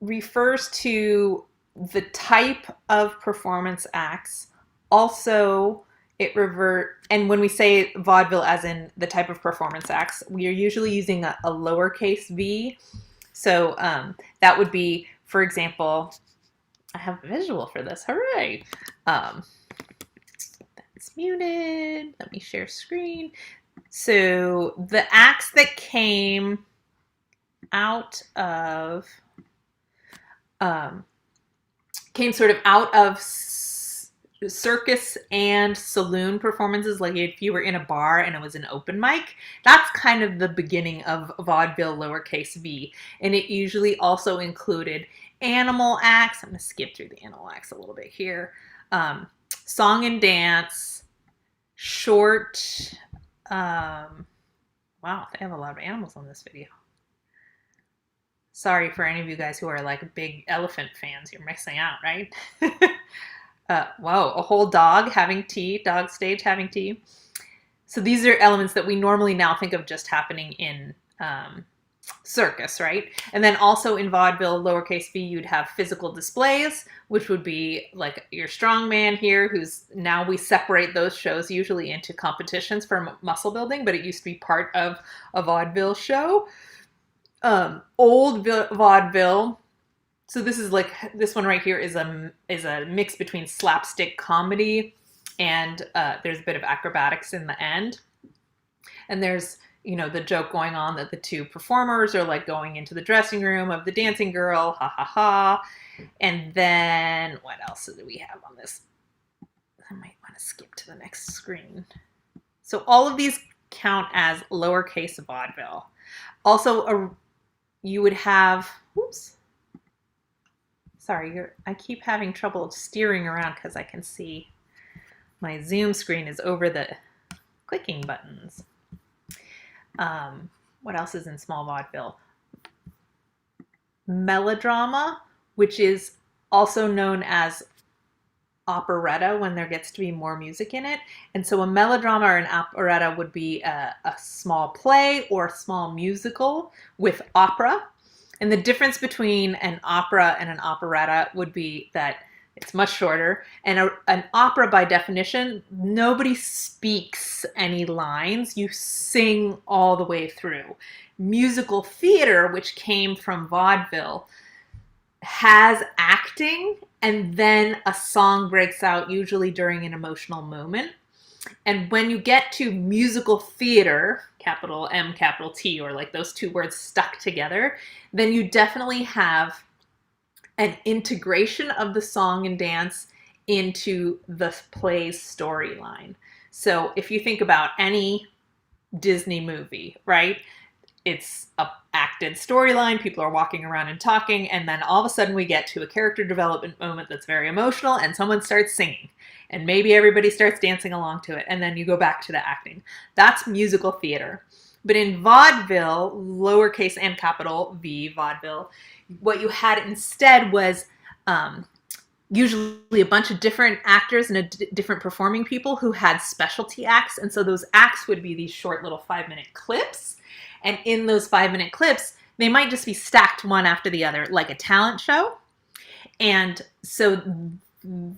refers to the type of performance acts. Also, and when we say vaudeville as in the type of performance acts, we are usually using a lowercase v. So that would be, for example, I have a visual for this. Hooray! That's muted. Let me share screen. So the acts that came out of came sort of out of circus and saloon performances, like if you were in a bar and it was an open mic, that's kind of the beginning of vaudeville lowercase v. And it usually also included animal acts. I'm going to skip through the animal acts a little bit here. Song and dance, short. Wow, they have a lot of animals on this video. Sorry for any of you guys who are like big elephant fans. You're missing out, right? Whoa, a whole dog having tea, dog stage having tea. So these are elements that we normally now think of just happening in circus, right? And then also in vaudeville, lowercase v, you'd have physical displays, which would be like your strongman here, who's now we separate those shows usually into competitions for muscle building, but it used to be part of a vaudeville show. Old vaudeville. So this is like, this one right here is a mix between slapstick comedy and there's a bit of acrobatics in the end. And there's, the joke going on that the two performers are like going into the dressing room of the dancing girl, ha ha ha. And then what else do we have on this? I might want to skip to the next screen. So all of these count as lowercase vaudeville. Also, you would have, oops. Sorry, I keep having trouble steering around because I can see my Zoom screen is over the clicking buttons. What else is in small vaudeville? Melodrama, which is also known as operetta when there gets to be more music in it. And so a melodrama or an operetta would be a small play or a small musical with opera. And the difference between an opera and an operetta would be that it's much shorter. And an opera, by definition, nobody speaks any lines. You sing all the way through. Musical theater, which came from vaudeville, has acting, and then a song breaks out, usually during an emotional moment. And when you get to musical theater, capital M, capital T, or like those two words stuck together, then you definitely have an integration of the song and dance into the play's storyline. So if you think about any Disney movie, right? It's a acted storyline, people are walking around and talking, and then all of a sudden we get to a character development moment that's very emotional and someone starts singing. And maybe everybody starts dancing along to it, and then you go back to the acting. That's musical theater. But in vaudeville, lowercase and capital V, vaudeville, what you had instead was usually a bunch of different actors and different performing people who had specialty acts. And so those acts would be these short little 5-minute clips. And in those 5-minute clips, they might just be stacked one after the other, like a talent show. And so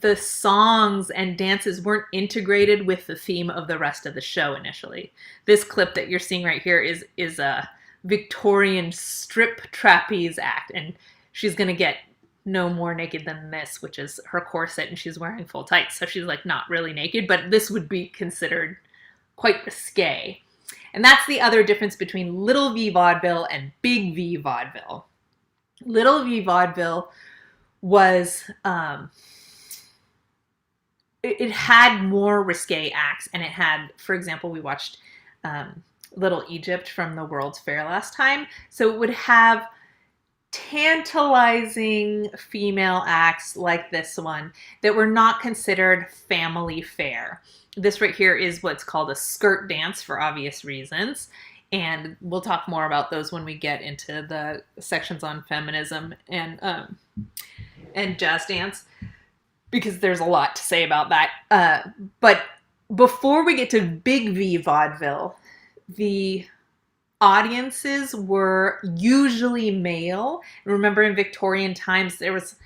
the songs and dances weren't integrated with the theme of the rest of the show initially. This clip that you're seeing right here is a Victorian strip trapeze act, and she's going to get no more naked than this, which is her corset, and she's wearing full tights, so she's like not really naked, but this would be considered quite risque. And that's the other difference between little V vaudeville and big V vaudeville. Little V vaudeville was it had more risque acts, and it had, for example, we watched Little Egypt from the World's Fair last time, so it would have tantalizing female acts like this one that were not considered family fare. This right here is what's called a skirt dance for obvious reasons, and we'll talk more about those when we get into the sections on feminism and jazz dance, because there's a lot to say about that. But before we get to big V vaudeville, the audiences were usually male. Remember, in Victorian times, there was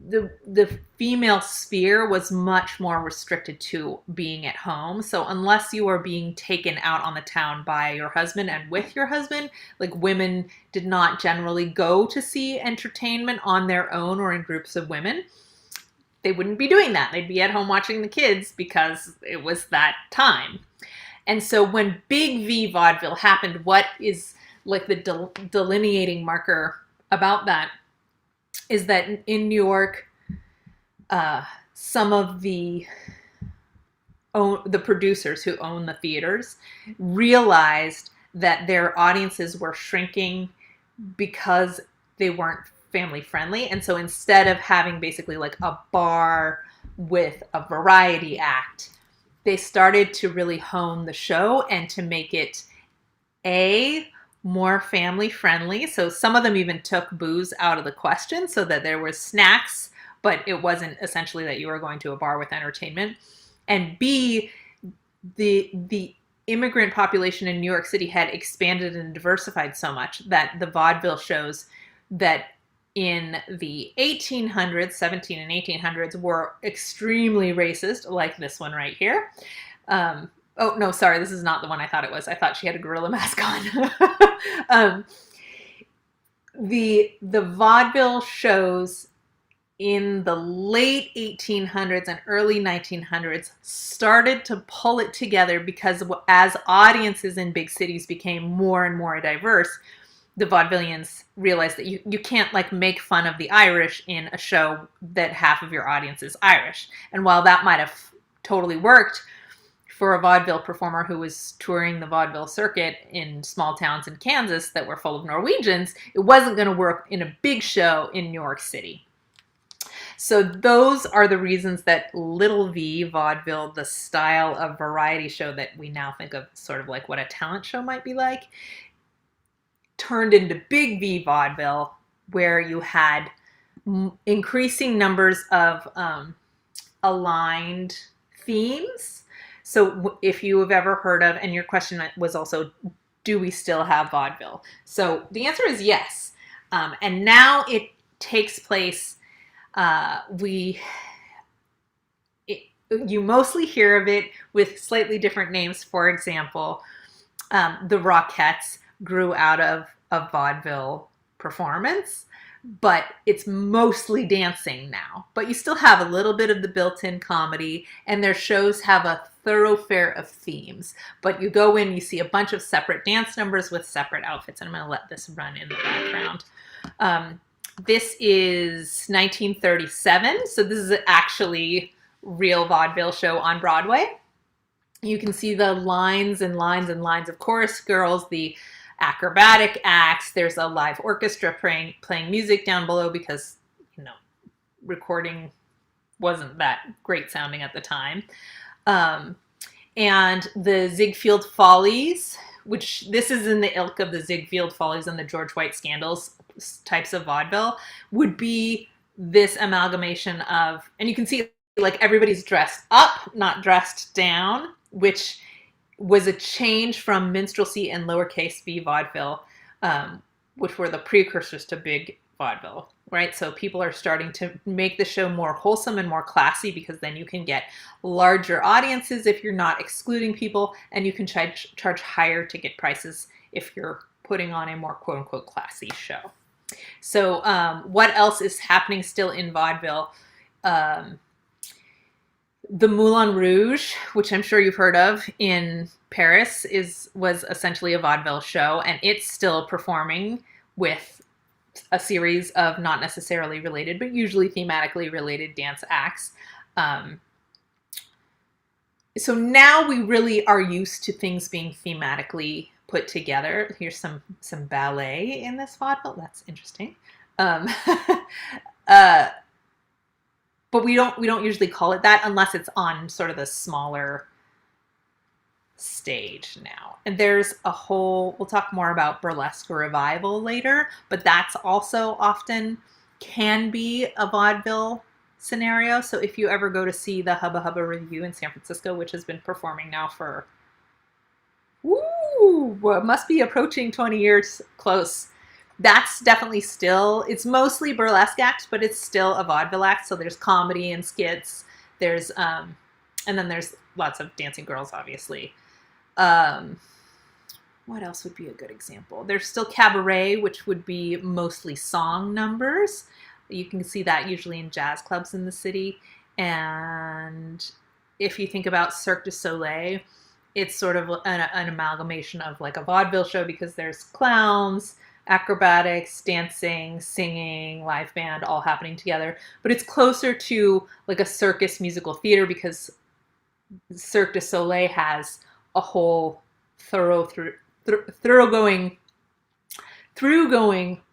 the female sphere was much more restricted to being at home. So unless you were being taken out on the town by your husband and with your husband, like, women did not generally go to see entertainment on their own or in groups of women. They wouldn't be doing that. They'd be at home watching the kids because it was that time. And so when Big V Vaudeville happened, what is like the delineating marker about that is that in New York, some of the producers who own the theaters realized that their audiences were shrinking because they weren't family friendly. And so instead of having basically like a bar with a variety act, they started to really hone the show and to make it more family friendly. So some of them even took booze out of the question so that there was snacks, but it wasn't essentially that you were going to a bar with entertainment. And B, the immigrant population in New York City had expanded and diversified so much that the vaudeville shows that in the 1800s, 17 and 1800s, were extremely racist, like this one right here. Oh, no, sorry, this is not the one I thought it was. I thought she had a gorilla mask on. The vaudeville shows in the late 1800s and early 1900s started to pull it together because as audiences in big cities became more and more diverse, the vaudevillians realized that you can't like make fun of the Irish in a show that half of your audience is Irish. And while that might have totally worked for a vaudeville performer who was touring the vaudeville circuit in small towns in Kansas that were full of Norwegians, it wasn't going to work in a big show in New York City. So those are the reasons that Little V Vaudeville, the style of variety show that we now think of sort of like what a talent show might be like, turned into Big V Vaudeville, where you had increasing numbers of aligned themes. So if you have ever heard of, and your question was also, do we still have vaudeville? So the answer is yes. And now it takes place, you mostly hear of it with slightly different names. For example, the Rockettes grew out of a vaudeville performance, but it's mostly dancing now. But you still have a little bit of the built-in comedy, and their shows have a thoroughfare of themes. But you go in, you see a bunch of separate dance numbers with separate outfits, and I'm going to let this run in the background. This is 1937, so this is actually real vaudeville show on Broadway. You can see the lines and lines and lines of chorus girls, the acrobatic acts. There's a live orchestra playing music down below because, you know, recording wasn't that great sounding at the time. And the Ziegfeld Follies, which this is in the ilk of the Ziegfeld Follies and the George White Scandals types of vaudeville, would be this amalgamation of, and you can see like everybody's dressed up, not dressed down, which was a change from minstrelsy and lowercase v vaudeville, which were the precursors to big vaudeville, right? So people are starting to make the show more wholesome and more classy because then you can get larger audiences if you're not excluding people, and you can charge higher ticket prices if you're putting on a more quote-unquote classy show. So what else is happening still in vaudeville? The Moulin Rouge, which I'm sure you've heard of in Paris, was essentially a vaudeville show, and it's still performing with a series of not necessarily related, but usually thematically related dance acts. So now we really are used to things being thematically put together. Here's some ballet in this vaudeville. That's interesting. But we don't usually call it that unless it's on sort of the smaller stage now. And there's a whole, we'll talk more about burlesque revival later, but that's also often can be a vaudeville scenario. So if you ever go to see the Hubba Hubba Review in San Francisco, which has been performing now for Ooh, well, must be approaching 20 years. Close. That's definitely still, it's mostly burlesque act, but it's still a vaudeville act. So there's comedy and skits. There's, and then there's lots of dancing girls, obviously. What else would be a good example? There's still cabaret, which would be mostly song numbers. You can see that usually in jazz clubs in the city. And if you think about Cirque du Soleil, it's sort of an amalgamation of like a vaudeville show because there's clowns, acrobatics, dancing, singing, live band all happening together. But it's closer to like a circus musical theater because Cirque du Soleil has a whole thoroughgoing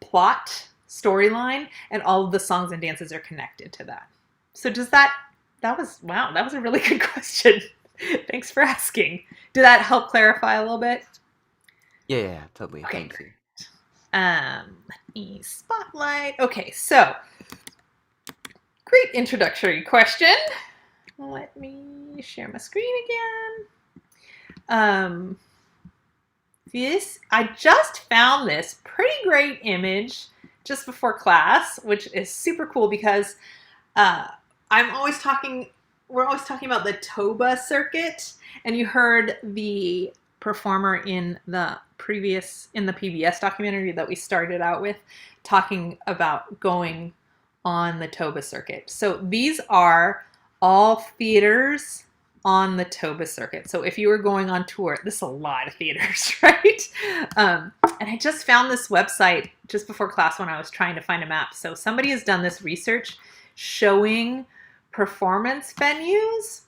plot storyline, and all of the songs and dances are connected to that. So does that was a really good question. Thanks for asking. Did that help clarify a little bit? Yeah, totally. Okay, Thank you. let me spotlight. Okay, so great introductory question. Let me share my screen again. I just found this pretty great image just before class, which is super cool because we're always talking about the Toba circuit, and you heard the performer in the PBS documentary that we started out with talking about going on the Toba circuit. So these are all theaters on the Toba circuit. So if you were going on tour, this is a lot of theaters, right? And I just found this website just before class when I was trying to find a map. So somebody has done this research showing performance venues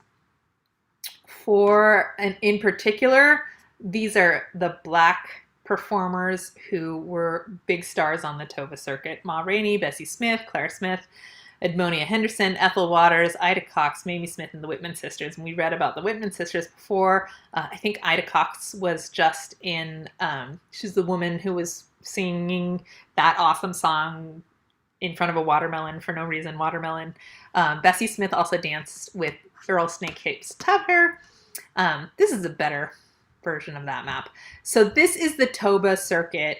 and in particular, these are the Black performers who were big stars on the Toba circuit. Ma Rainey, Bessie Smith, Claire Smith, Edmonia Henderson, Ethel Waters, Ida Cox, Mamie Smith, and the Whitman sisters. And we read about the Whitman sisters before. I think Ida Cox was just in, she's the woman who was singing that awesome song in front of a watermelon for no reason, Watermelon. Bessie Smith also danced with Earl Snakehip's Tucker. This is a better version of that map. So this is the Toba circuit.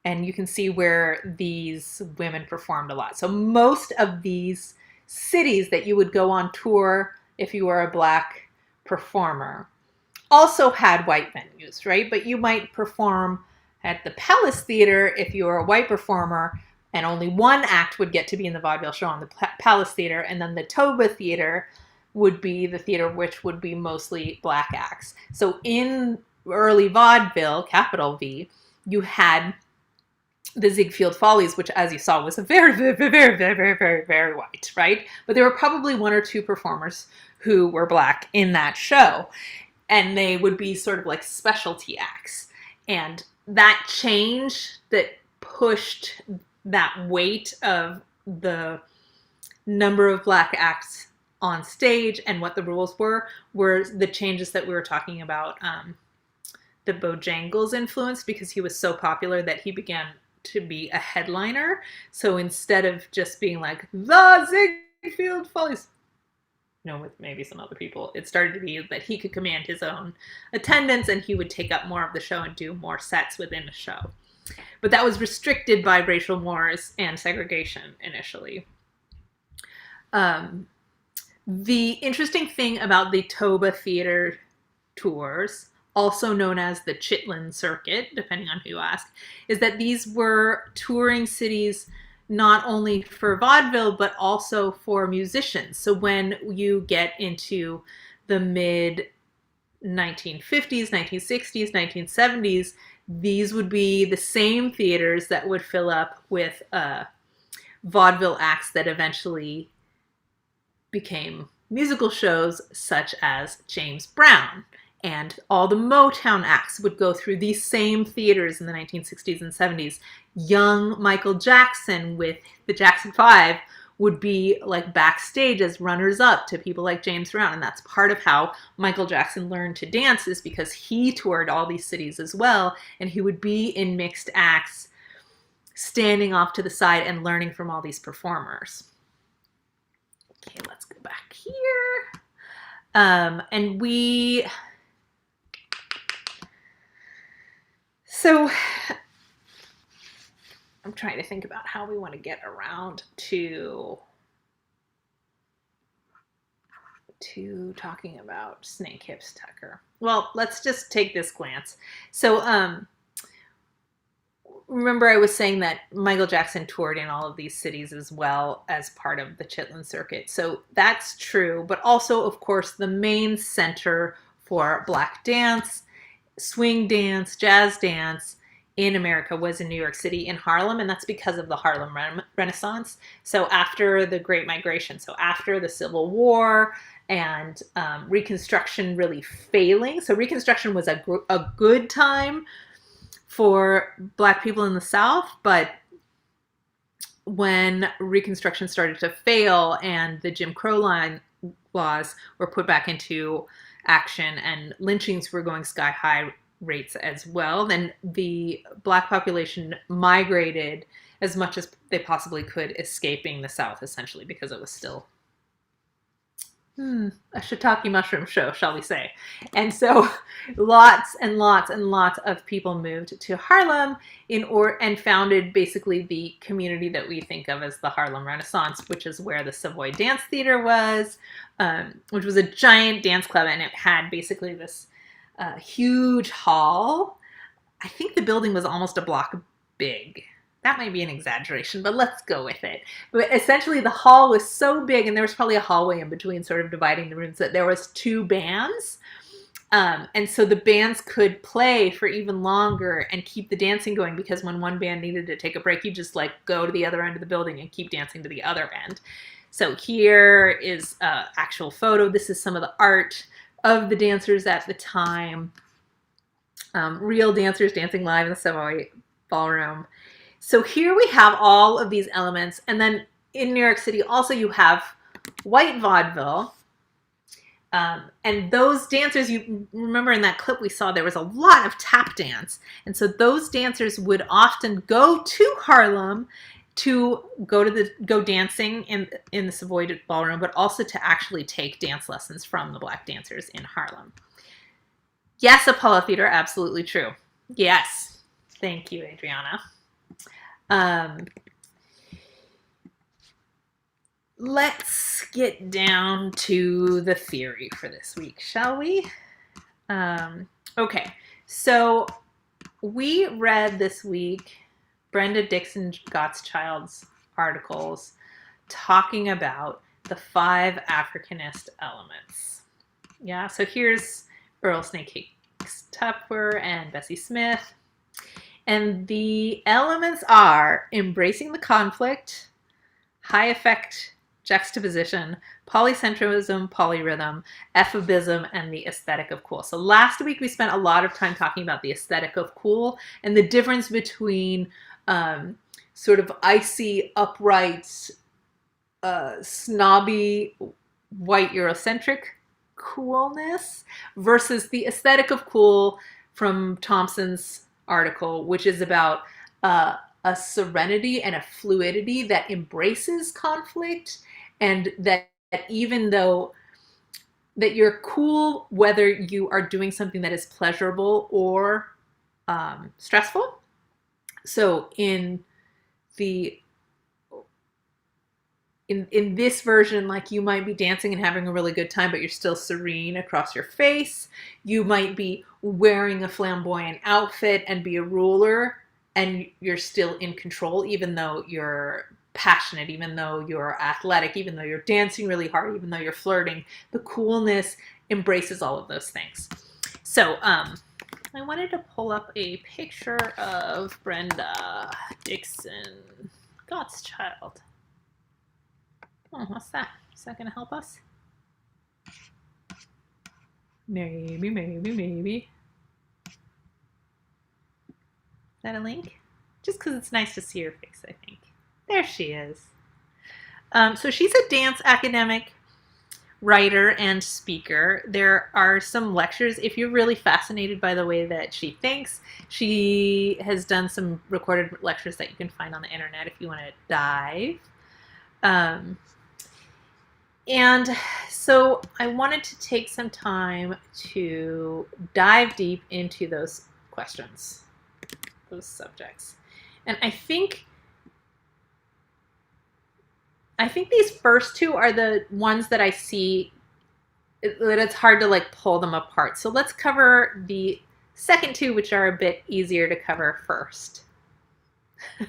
And you can see where these women performed a lot. So most of these cities that you would go on tour if you were a Black performer also had white venues, right? But you might perform at the Palace Theater if you were a white performer, and only one act would get to be in the vaudeville show on the Palace Theater, and then the Toba Theater would be the theater which would be mostly Black acts. So in early vaudeville, capital V, you had the Ziegfeld Follies, which, as you saw, was a very, very, very, very, very, very, very white, right? But there were probably one or two performers who were Black in that show, and they would be sort of like specialty acts. And that change that pushed that weight of the number of Black acts on stage and what the rules were the changes that we were talking about. The Bojangles influence, because he was so popular that he began to be a headliner. So instead of just being like the Ziegfeld Follies, with maybe some other people, it started to be that he could command his own attendance and he would take up more of the show and do more sets within the show. But that was restricted by racial wars and segregation initially. The interesting thing about the Toba Theater tours, also known as the Chitlin Circuit, depending on who you ask, is that these were touring cities not only for vaudeville, but also for musicians. So when you get into the mid 1950s, 1960s, 1970s, these would be the same theaters that would fill up with vaudeville acts that eventually became musical shows, such as James Brown. And all the Motown acts would go through these same theaters in the 1960s and 70s. Young Michael Jackson with the Jackson 5 would be like backstage as runners-up to people like James Brown. And that's part of how Michael Jackson learned to dance, is because he toured all these cities as well. And he would be in mixed acts, standing off to the side and learning from all these performers. Okay, let's go back here. And So I'm trying to think about how we want to get around to talking about Snake Hips Tucker. Well, let's just take this glance. So remember I was saying that Michael Jackson toured in all of these cities as well as part of the Chitlin circuit. So that's true, but also, of course, the main center for Black dance, swing dance, jazz dance in America was in New York City, in Harlem, and that's because of the Harlem Renaissance. So after the Great Migration, so after the Civil War and Reconstruction really failing, so Reconstruction was a good time for Black people in the South, but when Reconstruction started to fail and the Jim Crow laws were put back into action and lynchings were going sky high rates as well, then the Black population migrated as much as they possibly could, escaping the South essentially because it was still a shiitake mushroom show, shall we say. And so lots and lots and lots of people moved to Harlem and founded basically the community that we think of as the Harlem Renaissance, which is where the Savoy Dance Theater was, which was a giant dance club, and it had basically this huge hall. I think the building was almost a block big. That might be an exaggeration, but let's go with it. But essentially the hall was so big, and there was probably a hallway in between sort of dividing the rooms, that there was 2 bands. And so the bands could play for even longer and keep the dancing going, because when one band needed to take a break, you just like go to the other end of the building and keep dancing to the other end. So here is an actual photo. This is some of the art of the dancers at the time. Real dancers dancing live in the Savoy Ballroom. So here we have all of these elements. And then in New York City, also you have white vaudeville. And those dancers, you remember in that clip we saw, there was a lot of tap dance. And so those dancers would often go to Harlem to go dancing in the Savoy Ballroom, but also to actually take dance lessons from the Black dancers in Harlem. Yes, Apollo Theater, absolutely true. Yes. Thank you, Adriana. Let's get down to the theory for this week, shall we? Okay, so we read this week Brenda Dixon Gottschalk's articles talking about the 5 Africanist elements. Yeah, so here's Earl Snake Hicks Tupper and Bessie Smith. And the elements are embracing the conflict, high effect juxtaposition, polycentrism, polyrhythm, ephebism, and the aesthetic of cool. So last week we spent a lot of time talking about the aesthetic of cool and the difference between sort of icy, upright, snobby, white Eurocentric coolness versus the aesthetic of cool from Thompson's article, which is about a serenity and a fluidity that embraces conflict, and that even though that you're cool whether you are doing something that is pleasurable or stressful. So in this version, like, you might be dancing and having a really good time, but you're still serene across your face. You might be wearing a flamboyant outfit and be a ruler, and you're still in control, even though you're passionate, even though you're athletic, even though you're dancing really hard, even though you're flirting. The coolness embraces all of those things. So I wanted to pull up a picture of Brenda Dixon Gottschalk. Oh, what's that? Is that going to help us? Maybe. Is that a link? Just because it's nice to see her face, I think. There she is. So she's a dance academic, writer, and speaker. There are some lectures. If you're really fascinated by the way that she thinks, she has done some recorded lectures that you can find on the internet if you want to dive. And so I wanted to take some time to dive deep into those questions. those subjects. And I think these first two are the ones that I see that it's hard to like pull them apart. So let's cover the second two, which are a bit easier to cover first.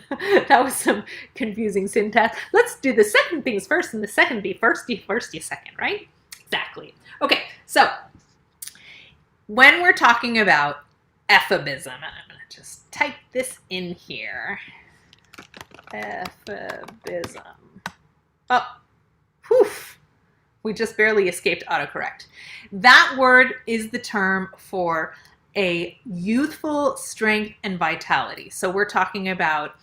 That was some confusing syntax. Let's do the second things first and the second be first, you second, right? Exactly. Okay, so when we're talking about ephebism, and I'm going to just type this in here. Ephebism. Oh, whew. We just barely escaped autocorrect. That word is the term for a youthful strength and vitality. So we're talking about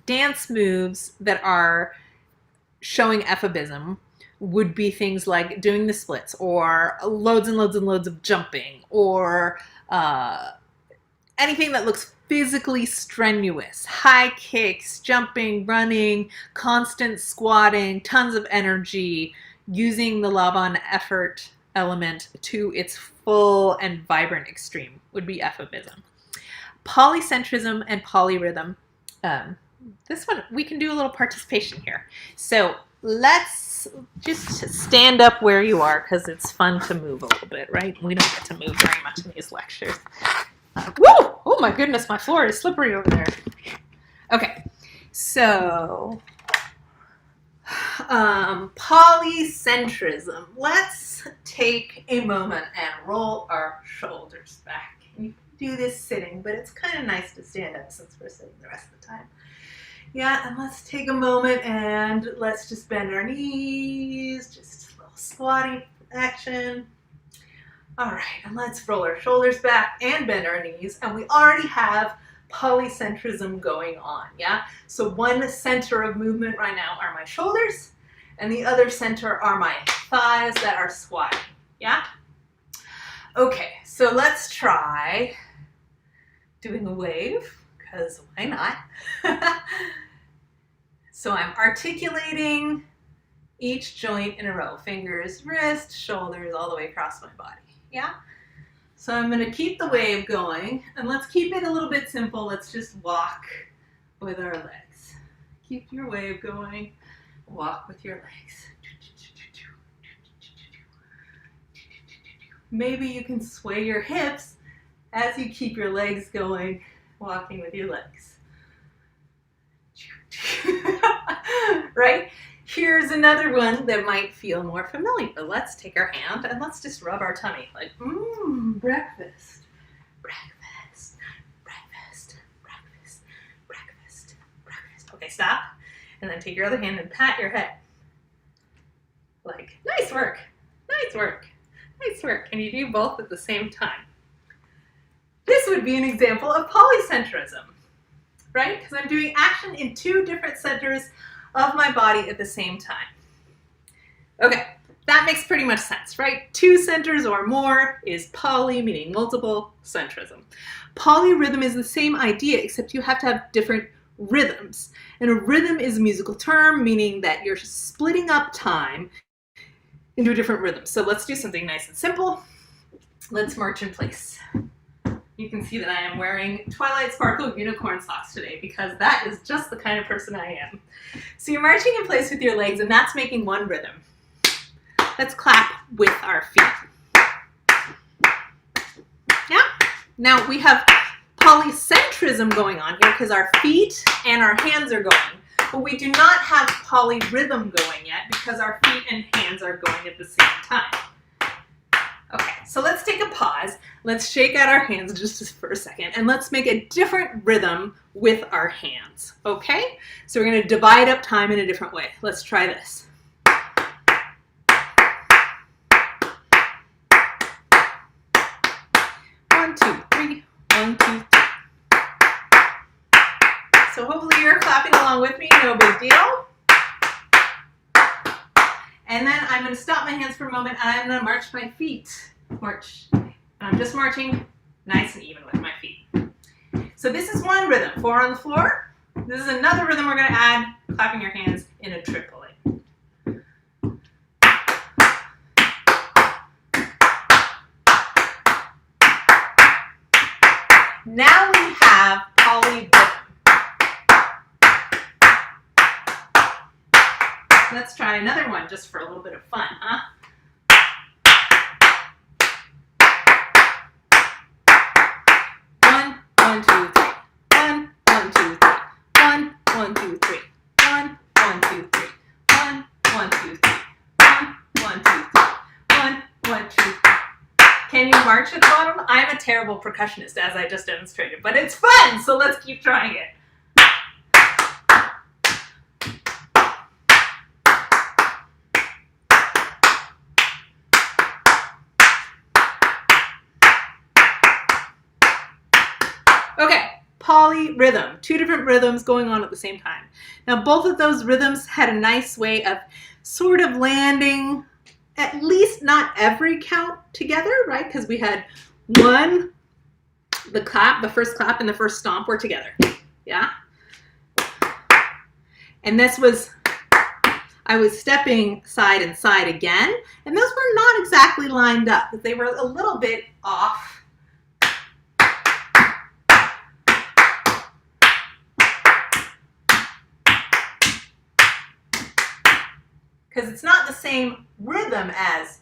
dance moves that are showing ephebism would be things like doing the splits or loads and loads and loads of jumping or anything that looks physically strenuous, high kicks, jumping, running, constant squatting, tons of energy, using the Laban effort element to its full and vibrant extreme would be ephebism. Polycentrism and polyrhythm. This one, we can do a little participation here. So let's just stand up where you are because it's fun to move a little bit, right? We don't get to move very much in these lectures. Woo! Oh my goodness, my floor is slippery over there. Okay, so polycentrism. Let's take a moment and roll our shoulders back. You can do this sitting, but it's kind of nice to stand up since we're sitting the rest of the time. Yeah, and let's take a moment and let's just bend our knees, just a little squatty action. All right, and let's roll our shoulders back and bend our knees, and we already have polycentrism going on, yeah? So one center of movement right now are my shoulders, and the other center are my thighs that are squatting, yeah? Okay, so let's try doing a wave, because why not? So I'm articulating each joint in a row, fingers, wrist, shoulders, all the way across my body, yeah? So I'm going to keep the wave going, and let's keep it a little bit simple. Let's just walk with our legs. Keep your wave going, walk with your legs. Maybe you can sway your hips as you keep your legs going, walking with your legs. Right? Here's another one that might feel more familiar. Let's take our hand and let's just rub our tummy like, breakfast, breakfast, breakfast, breakfast, breakfast, breakfast. Okay, stop. And then take your other hand and pat your head. Like, nice work, nice work, nice work. And you do both at the same time. This would be an example of polycentrism, right? Because I'm doing action in two different centers of my body at the same time. Okay, that makes pretty much sense, right? Two centers or more is poly, meaning multiple, centrism. Polyrhythm is the same idea, except you have to have different rhythms. And a rhythm is a musical term, meaning that you're splitting up time into a different rhythm. So let's do something nice and simple. Let's march in place. You can see that I am wearing Twilight Sparkle unicorn socks today because that is just the kind of person I am. So you're marching in place with your legs and that's making one rhythm. Let's clap with our feet. Yeah? Now we have polycentrism going on here because our feet and our hands are going. But we do not have polyrhythm going yet because our feet and hands are going at the same time. Okay, so let's take a pause. Let's shake out our hands just for a second and let's make a different rhythm with our hands, okay? So we're gonna divide up time in a different way. Let's try this. 1, 2, 3, 1, 2, 3. So hopefully you're clapping along with me, no big deal. And then I'm going to stop my hands for a moment and I'm going to march my feet. March. And I'm just marching nice and even with my feet. So this is one rhythm, 4 on the floor. This is another rhythm we're going to add, clapping your hands in a triplet. Now we have polyrhythm. Let's try another one just for a little bit of fun, huh? 1, 1, 2, 3. 1, 1, 2, 3. 1, 1, 2, 3. 1, 1, 2, 3. 1, 1, 2, 3. 1, 1, 2, 3. 1, 1, 2, 3. Can you march at the bottom? I'm a terrible percussionist, as I just demonstrated, but it's fun, so let's keep trying it. Okay, polyrhythm, 2 different rhythms going on at the same time. Now, both of those rhythms had a nice way of sort of landing at least not every count together, right? Because we had one, the clap, the first clap and the first stomp were together, yeah? And this was, I was stepping side and side again, and those were not exactly lined up. They were a little bit off. Because it's not the same rhythm as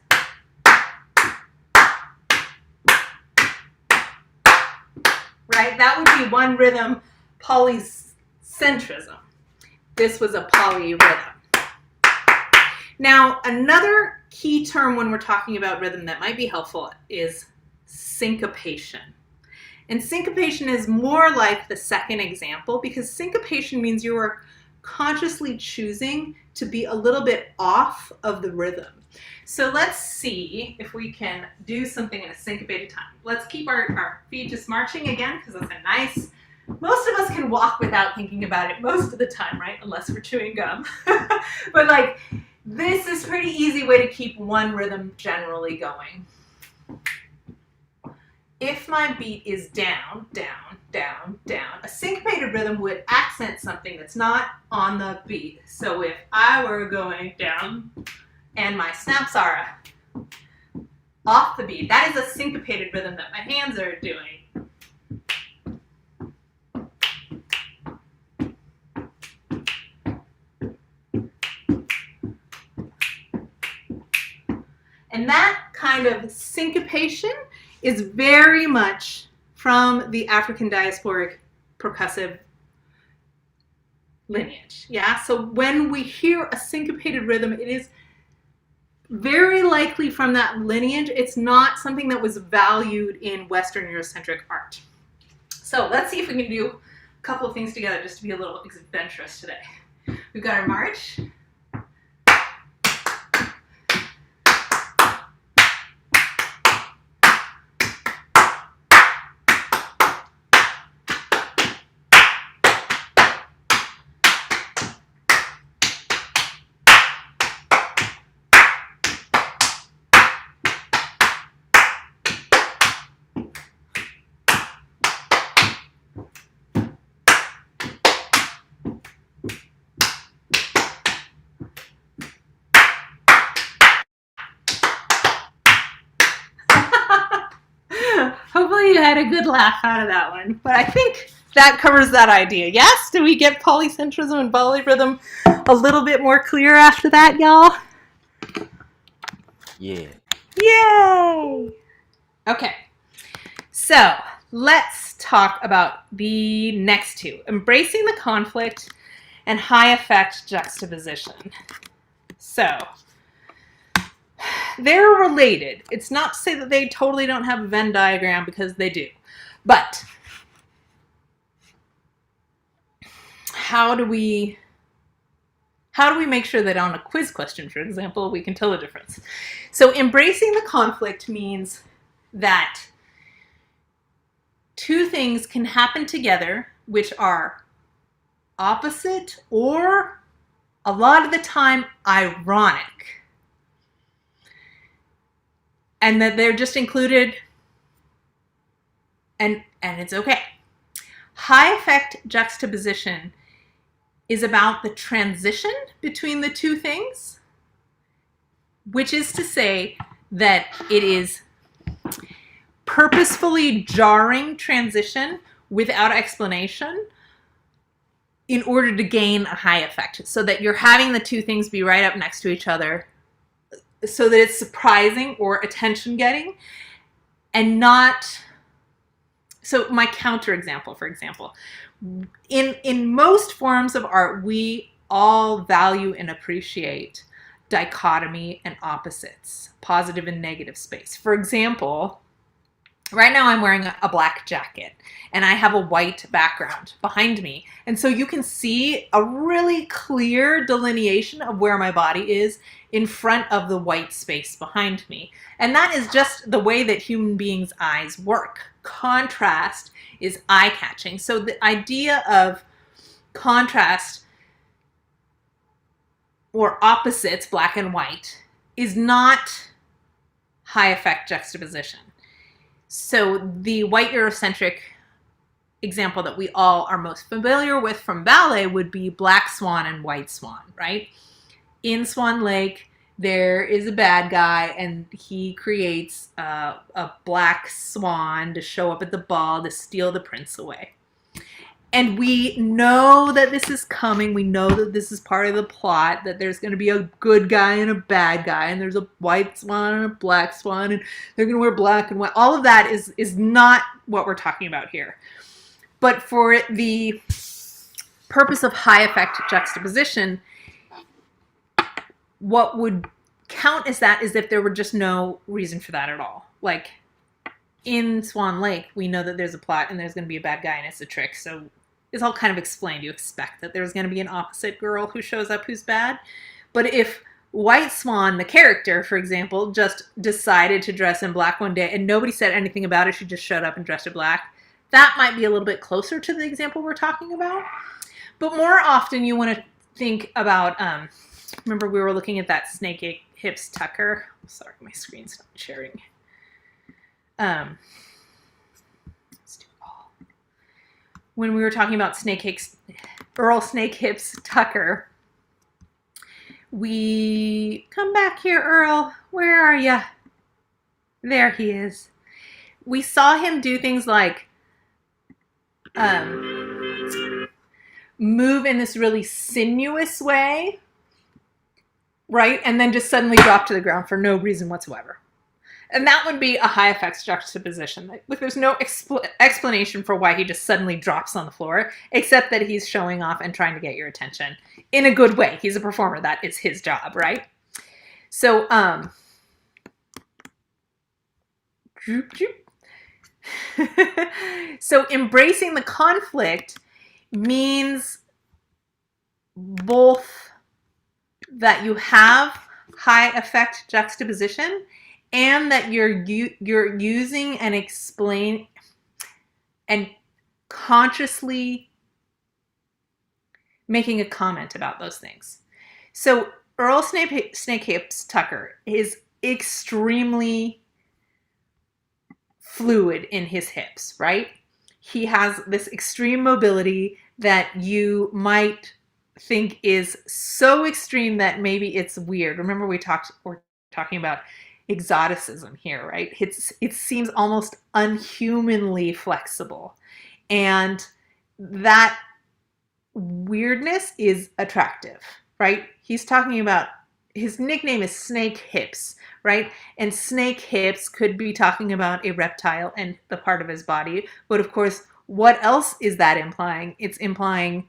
right? That would be one rhythm, polycentrism. This was a polyrhythm. Now, another key term when we're talking about rhythm that might be helpful is syncopation. And syncopation is more like the second example because syncopation means you are consciously choosing to be a little bit off of the rhythm. So let's see if we can do something in a syncopated time. Let's keep our feet just marching again because that's a nice, most of us can walk without thinking about it most of the time, right? Unless we're chewing gum. But like, this is a pretty easy way to keep one rhythm generally going. If my beat is down, down, down, down, a syncopated rhythm would accent something that's not on the beat. So if I were going down and my snaps are off the beat, that is a syncopated rhythm that my hands are doing. And that kind of syncopation is very much from the African diasporic percussive lineage. Yeah, so when we hear a syncopated rhythm, it is very likely from that lineage. It's not something that was valued in Western Eurocentric art. So let's see if we can do a couple of things together just to be a little adventurous today. We've got our march. Hopefully you had a good laugh out of that one, but I think that covers that idea. Yes? Did we get polycentrism and polyrhythm a little bit more clear after that, y'all? Yeah. Yay! Okay, so let's talk about the next two, embracing the conflict and high effect juxtaposition. So, they're related. It's not to say that they totally don't have a Venn diagram because they do. But how do we make sure that on a quiz question, for example, we can tell the difference? So embracing the conflict means that two things can happen together which are opposite or a lot of the time ironic. And that they're just included and it's okay. High effect juxtaposition is about the transition between the two things, which is to say that it is purposefully jarring transition without explanation in order to gain a high effect, so that you're having the two things be right up next to each other so that it's surprising or attention getting, and not. So my counter example, for example, in most forms of art, we all value and appreciate dichotomy and opposites, positive and negative space. For example, right now I'm wearing a black jacket and I have a white background behind me. And so you can see a really clear delineation of where my body is in front of the white space behind me. And that is just the way that human beings' eyes work. Contrast is eye-catching. So the idea of contrast or opposites, black and white, is not high effect juxtaposition. So the white Eurocentric example that we all are most familiar with from ballet would be Black Swan and White Swan, right? In Swan Lake, there is a bad guy and he creates a black swan to show up at the ball to steal the prince away. And we know that this is coming. We know that this is part of the plot, that there's going to be a good guy and a bad guy, and there's a white swan and a black swan, and they're going to wear black and white. All of that is not what we're talking about here. But for the purpose of high effect juxtaposition, what would count as that is if there were just no reason for that at all. Like in Swan Lake, we know that there's a plot and there's going to be a bad guy and it's a trick. So it's all kind of explained. You expect that there's going to be an opposite girl who shows up who's bad. But if White Swan, the character, for example, just decided to dress in black one day and nobody said anything about it, she just showed up and dressed in black, that might be a little bit closer to the example we're talking about. But more often you want to think about, remember we were looking at that snake hips tucker. Sorry, my screen's not sharing. When we were talking about Earl Snake Hips Tucker, we come back here, Earl. Where are you? There he is. We saw him do things like move in this really sinuous way, right? And then just suddenly drop to the ground for no reason whatsoever. And that would be a high effects juxtaposition. Like there's no explanation for why he just suddenly drops on the floor, except that he's showing off and trying to get your attention in a good way. He's a performer. That is his job, right? So, so embracing the conflict means both that you have high effect juxtaposition and that you're using and explain and consciously making a comment about those things. So Earl Snake Hips Tucker is extremely fluid in his hips, right? He has this extreme mobility that you might think is so extreme that maybe it's weird. Remember we're talking about exoticism here, right? It seems almost unhumanly flexible. And that weirdness is attractive, right? He's talking about, his nickname is Snake Hips, right? And snake hips could be talking about a reptile and the part of his body. But of course, what else is that implying? It's implying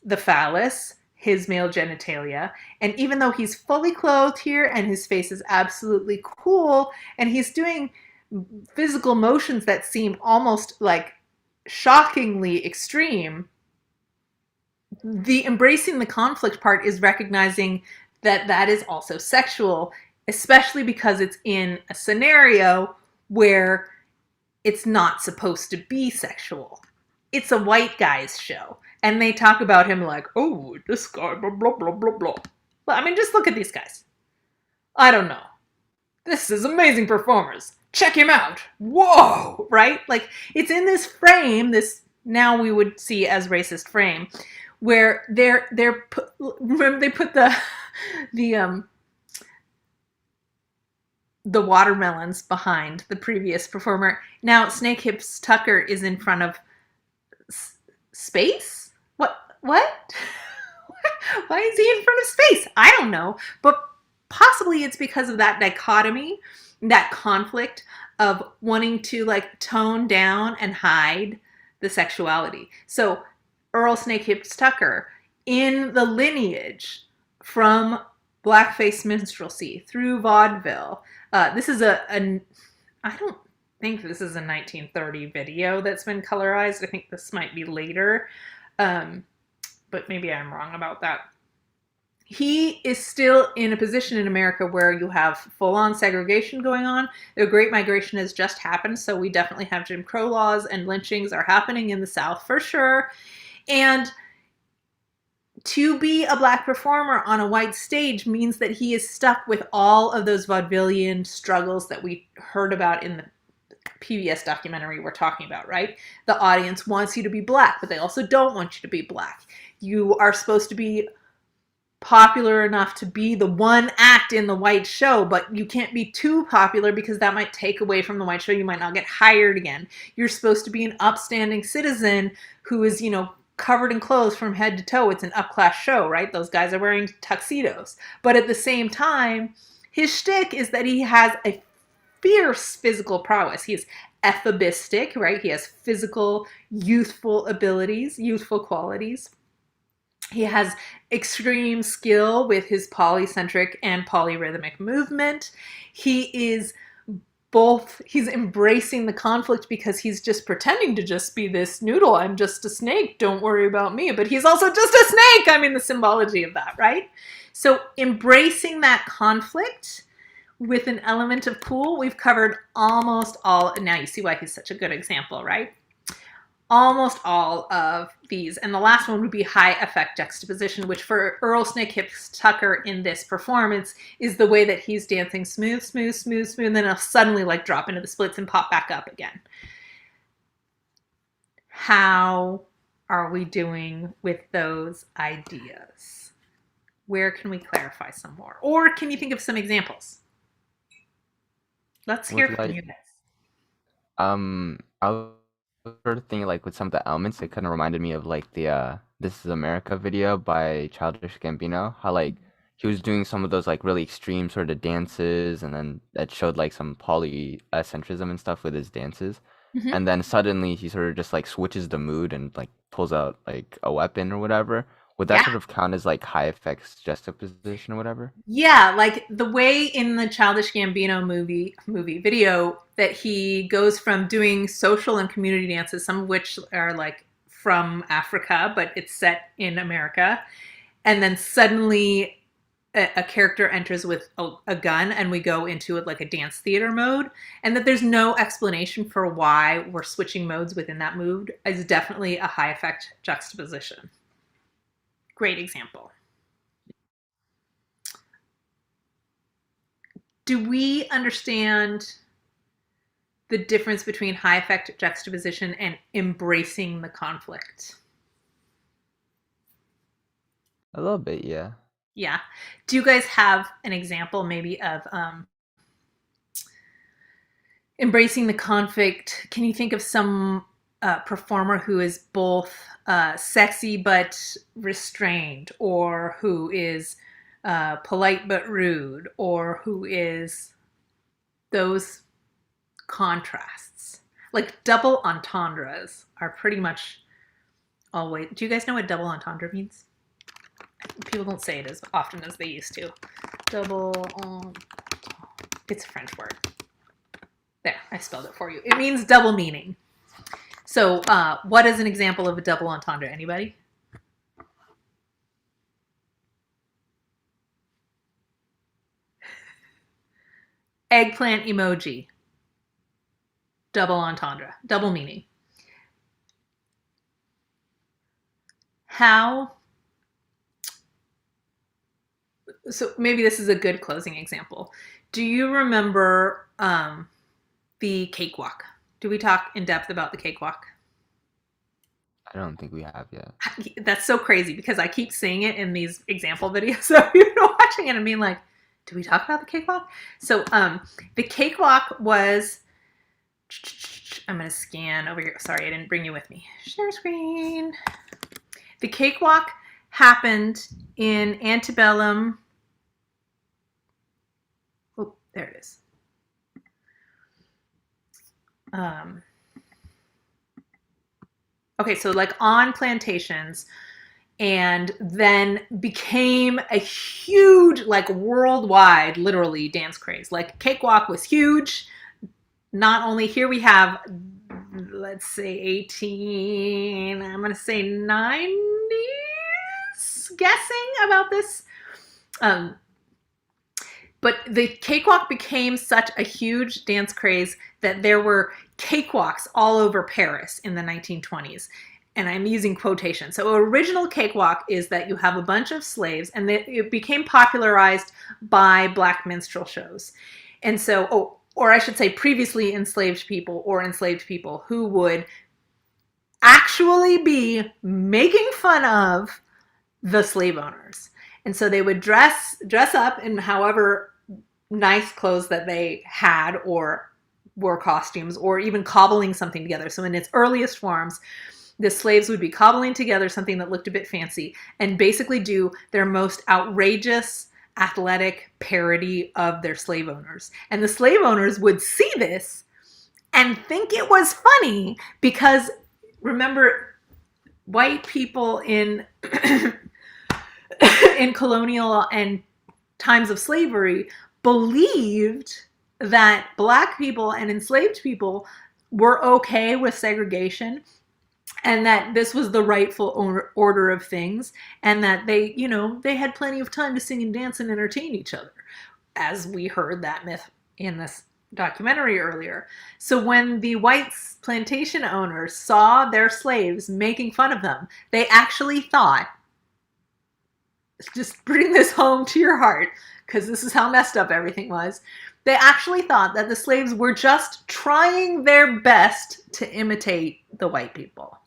the phallus, his male genitalia. And even though he's fully clothed here and his face is absolutely cool and he's doing physical motions that seem almost like shockingly extreme, the embracing the conflict part is recognizing that that is also sexual, especially because it's in a scenario where it's not supposed to be sexual. It's a white guy's show. And they talk about him like, oh, this guy, blah, blah, blah, blah, blah. Well, I mean, just look at these guys. I don't know. This is amazing performers. Check him out. Whoa, right? Like, it's in this frame, this now we would see as racist frame, where remember they put the watermelons behind the previous performer. Now Snake Hips Tucker is in front of space? What? What? Why is he in front of space? I don't know. But possibly it's because of that dichotomy, that conflict of wanting to like tone down and hide the sexuality. So Earl Snakehips Tucker, in the lineage from blackface minstrelsy through vaudeville, this is I don't think this is a 1930 video that's been colorized. I think this might be later. But maybe I'm wrong about that. He is still in a position in America where you have full-on segregation going on. The Great Migration has just happened, so we definitely have Jim Crow laws, and lynchings are happening in the South for sure. And to be a black performer on a white stage means that he is stuck with all of those vaudevillian struggles that we heard about in the PBS documentary we're talking about, right? The audience wants you to be black, but they also don't want you to be black. You are supposed to be popular enough to be the one act in the white show, but you can't be too popular because that might take away from the white show. You might not get hired again. You're supposed to be an upstanding citizen who is, covered in clothes from head to toe. It's an up-class show, right? Those guys are wearing tuxedos. But at the same time, his shtick is that he has a fierce physical prowess. He is ephebistic, right? He has physical, youthful abilities, youthful qualities. He has extreme skill with his polycentric and polyrhythmic movement. He's embracing the conflict because he's just pretending to just be this noodle. I'm just a snake. Don't worry about me. But he's also just a snake. I mean, the symbology of that, right? So embracing that conflict with an element of cool, we've covered almost all. Now you see why he's such a good example, right? Almost all of these. And the last one would be high effect juxtaposition, which for Earl Snakehips Tucker in this performance is the way that he's dancing smooth, smooth, smooth, smooth, and then he'll suddenly like drop into the splits and pop back up again. How are we doing with those ideas? Where can we clarify some more? Or can you think of some examples? Let's hear from you guys. I was sort of thinking like with some of the elements, it kind of reminded me of like the This Is America video by Childish Gambino. How like he was doing some of those like really extreme sort of dances, and then that showed like some polycentrism and stuff with his dances. Mm-hmm. And then suddenly he sort of just like switches the mood and like pulls out like a weapon or whatever. Would that sort of count as like high effects juxtaposition or whatever? Yeah, like the way in the Childish Gambino movie video that he goes from doing social and community dances, some of which are like from Africa, but it's set in America, and then suddenly a character enters with a gun and we go into it like a dance theater mode, and that there's no explanation for why we're switching modes within that mood is definitely a high effect juxtaposition. Great example. Do we understand the difference between high effect juxtaposition and embracing the conflict? A little bit, yeah. Yeah. Do you guys have an example maybe of embracing the conflict? Can you think of some performer who is both sexy but restrained, or who is polite but rude, or who is those contrasts? Like double entendres are pretty much always. Do you guys know what double entendre means? People don't say it as often as they used to. Double entendre. It's a French word. There, I spelled it for you. It means double meaning. So what is an example of a double entendre? Anybody? Eggplant emoji. Double entendre. Double meaning. How? So maybe this is a good closing example. Do you remember the cakewalk? Do we talk in depth about the cakewalk? I don't think we have yet. That's so crazy because I keep seeing it in these example videos. So you're watching it and being like, do we talk about the cakewalk? So the cakewalk was, I'm going to scan over here. Sorry, I didn't bring you with me. Share screen. The cakewalk happened in antebellum. Oh, there it is. Okay, so like on plantations, and then became a huge, like worldwide, literally dance craze. Like cakewalk was huge. Not only here we have, let's say 18, I'm going to say 90s, guessing about this. But the cakewalk became such a huge dance craze that there were cakewalks all over Paris in the 1920s. And I'm using quotation. So original cakewalk is that you have a bunch of slaves, and it became popularized by black minstrel shows. And so, or I should say previously enslaved people or enslaved people who would actually be making fun of the slave owners. And so they would dress up in however nice clothes that they had, or wore costumes, or even cobbling something together. So in its earliest forms, the slaves would be cobbling together something that looked a bit fancy and basically do their most outrageous athletic parody of their slave owners. And the slave owners would see this and think it was funny because, remember, white people in in colonial and times of slavery believed that black people and enslaved people were okay with segregation, and that this was the rightful order of things, and that they, you know, they had plenty of time to sing and dance and entertain each other, as we heard that myth in this documentary earlier. So when the white plantation owners saw their slaves making fun of them, they actually thought, just bring this home to your heart, because this is how messed up everything was. They actually thought that the slaves were just trying their best to imitate the white people.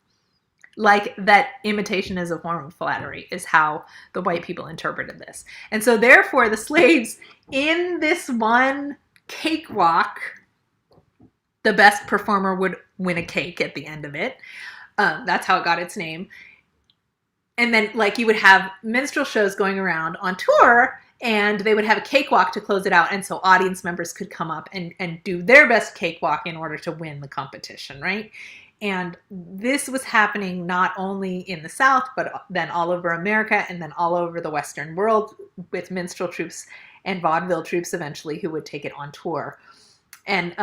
Like that imitation is a form of flattery, is how the white people interpreted this. And so therefore the slaves in this one cakewalk, the best performer would win a cake at the end of it. That's how it got its name. And then like you would have minstrel shows going around on tour, and they would have a cakewalk to close it out. And so audience members could come up and do their best cakewalk in order to win the competition, right? And this was happening not only in the South, but then all over America, and then all over the Western world, with minstrel troupes and vaudeville troupes eventually who would take it on tour. And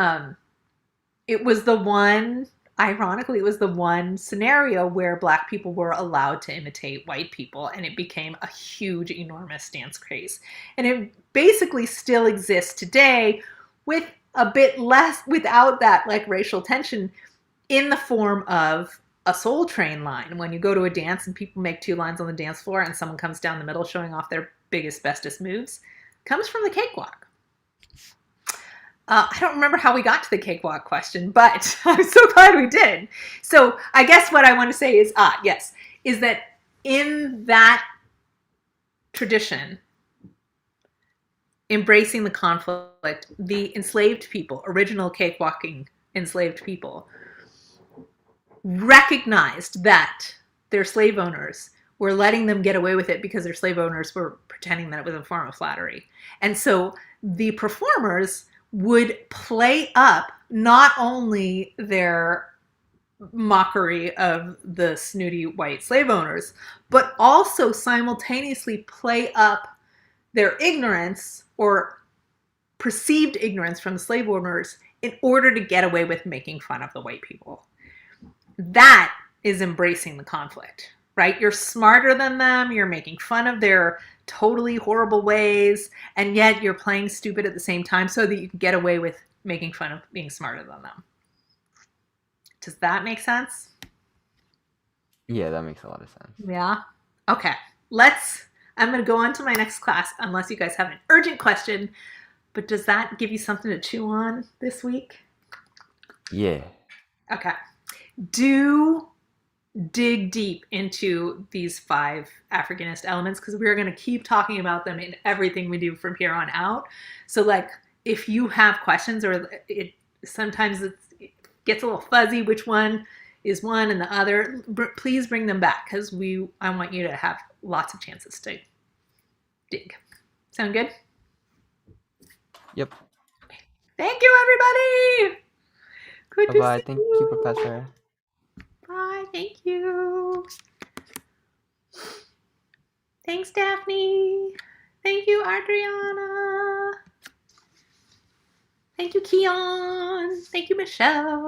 it was the one, ironically, it was the one scenario where black people were allowed to imitate white people, and it became a huge, enormous dance craze. And it basically still exists today, with a bit less, without that like racial tension, in the form of a Soul Train line. When you go to a dance and people make two lines on the dance floor and someone comes down the middle showing off their biggest, bestest moves, comes from the cakewalk. I don't remember how we got to the cakewalk question, but I'm so glad we did. So I guess what I want to say is, is that in that tradition, embracing the conflict, the enslaved people, original cakewalking enslaved people, recognized that their slave owners were letting them get away with it because their slave owners were pretending that it was a form of flattery. And so the performers would play up not only their mockery of the snooty white slave owners, but also simultaneously play up their ignorance or perceived ignorance from the slave owners in order to get away with making fun of the white people. That is embracing the conflict, right? You're smarter than them, you're making fun of their totally horrible ways, and yet you're playing stupid at the same time so that you can get away with making fun of being smarter than them. Does that make sense? Yeah, that makes a lot of sense. Yeah? Okay. I'm going to go on to my next class, unless you guys have an urgent question, but does that give you something to chew on this week? Yeah. Okay. Do dig deep into these 5 Africanist elements, because we're going to keep talking about them in everything we do from here on out. So like if you have questions, or sometimes it gets a little fuzzy which one is one and the other, please bring them back because I want you to have lots of chances to dig. Sound good? Yep. Thank you, everybody. Good to Bye-bye. see Thank you, you. Professor. Bye. Thank you. Thanks, Daphne. Thank you, Adriana. Thank you, Keon. Thank you, Michelle.